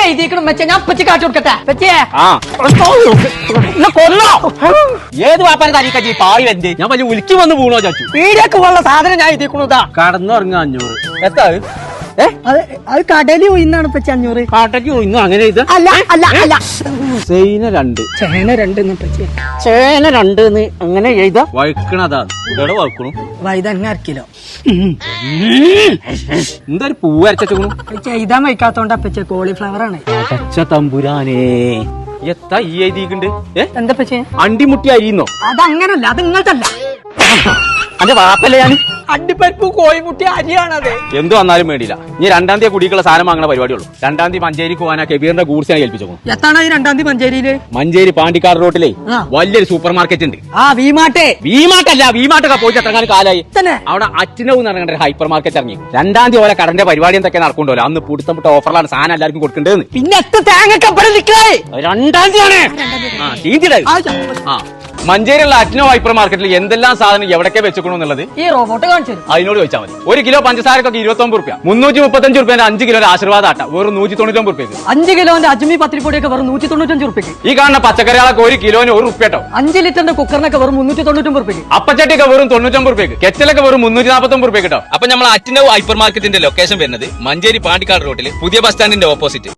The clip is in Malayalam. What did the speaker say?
എഴുതിക്കണം വെച്ചാ ഞാൻ പറ്റി കാട്ടി കൊടുക്കട്ടെ പറ്റിയേ ഏത് വാപ്പാനെ തനിക്കച്ചി പാടി വെന്ത് ഞാൻ വലിയ ഉലിക്ക് വന്ന് വീണോ ചാച്ചു പീടിയൊക്കെ ഉള്ള സാധനം ഞാൻ എഴുതിക്കണതാ. കടന്നുറങ്ങ 500 എത്താ അത് കടലിൽ ഒയിന്നാണ് പറ്റി 500. കാട്ടയ്ക്ക് ഇന്നും അങ്ങനെ ഇത് അല്ല അല്ല അല്ല ചേന 2 ചേന 2 അങ്ങനെ എഴുത വഴുക്കണതാ ഇവിടെ വഴുക്കണു വൈതങ്ങ 1 കിലോ. എന്താ ഒരു പൂവ് അരച്ചു എഴുതാൻ വയ്ക്കാത്തോണ്ടാ പറ്റിയ കോളിഫ്ലവർ ആണ്. പച്ച തമ്പുരാനേ എത്താ ഈ എഴുതിയിട്ടുണ്ട് എന്താ പറ്റിയ അണ്ടിമുട്ടി അരിയുന്നോ? അതങ്ങനല്ല, അത് ഇങ്ങോട്ടല്ല. അന്റെ വാപ്പല്ലേ ഞാൻ അണ്ടിപ്പരിപ്പ് കോഴിമുട്ടി അരിയാണത്. എന്ത് വന്നാലും വേണ്ടിയില്ല. ഇനി 2-ാം തീയതി കുടിക്കുള്ള സാധനം വാങ്ങുന്ന പരിപാടിയുള്ളൂ. 2-ാം തീയതി മഞ്ചേരി പോകാനാ കെബീറിന്റെ ഗൂഡ്സിനെ ഏൽപ്പിച്ചു. എത്താണ് ഈ 2-ാം തീയതി മഞ്ചേരിയില്? മഞ്ചേരി പാണ്ടിക്കാട് റോട്ടിലെ വലിയൊരു സൂപ്പർ മാർക്കറ്റ് ഉണ്ട്. വീമാട്ടല്ല, വീമാട്ടൊക്കെ പോയിട്ട് എത്രങ്ങാനും കാലായി. അവിടെ അറ്റിനവ് എന്ന് പറഞ്ഞ ഹൈപ്പർ മാർക്കറ്റ് ഇറങ്ങി. 2-ാം തീയതി ഓരോ കടന്റെ പരിപാടി എന്തൊക്കെ നടക്കുന്നുണ്ടല്ലോ. അന്ന് പുടുത്തപ്പെട്ട ഓഫറിലാണ് സാധനം എല്ലാവർക്കും കൊടുക്കേണ്ടത്. പിന്നെ 2-ാം തീയതിയാണ്. മഞ്ചേരിയുള്ള അറ്റിനോ ഹൈപ്പർ മാർക്കറ്റിൽ എന്തെല്ലാം സാധനം എവിടൊക്കെ വെച്ചുകൊള്ളുന്നുള്ളത് ഈ റോബോട്ട് കാണിച്ചു അതിനോട് ചോദിച്ചാൽ മതി. 1 കിലോ പഞ്ചസാരക്കൊക്കെ 29 രൂപ, 335 രൂപേന്റെ 5 കിലോ ആശീർവാദ ആട്ട വെറും 199 രൂപയ്ക്ക്. 5 കിലോന്റെ അജ്മി പത്തിരിപ്പൊടിയൊക്കെ വെറും 195 രൂപയ്ക്ക്. ഈ കാണുന്ന പച്ചക്കറികളൊക്കെ 1 കിലോന് 1 രൂപ കേട്ടോ. 5 ലിറ്ററിന്റെ കുക്കറിനൊക്കെ വെറും 399 രൂപയ്ക്ക്. അപ്പച്ചട്ടിയൊക്കെ വെറും 99 രൂപയ്ക്ക്. കെറ്റലൊക്കെ വെറും 349 രൂപ കേട്ടോ. അപ്പൊ നമ്മൾ അറ്റിനോ ഹൈപ്പർ മാർക്കറ്റിന്റെ ലൊക്കേഷൻ വരുന്നത് മഞ്ചേരി പാണ്ടിക്കാട് റോഡിൽ പുതിയ ബസ് സ്റ്റാൻഡിന്റെ ഓപ്പോസിറ്റ്.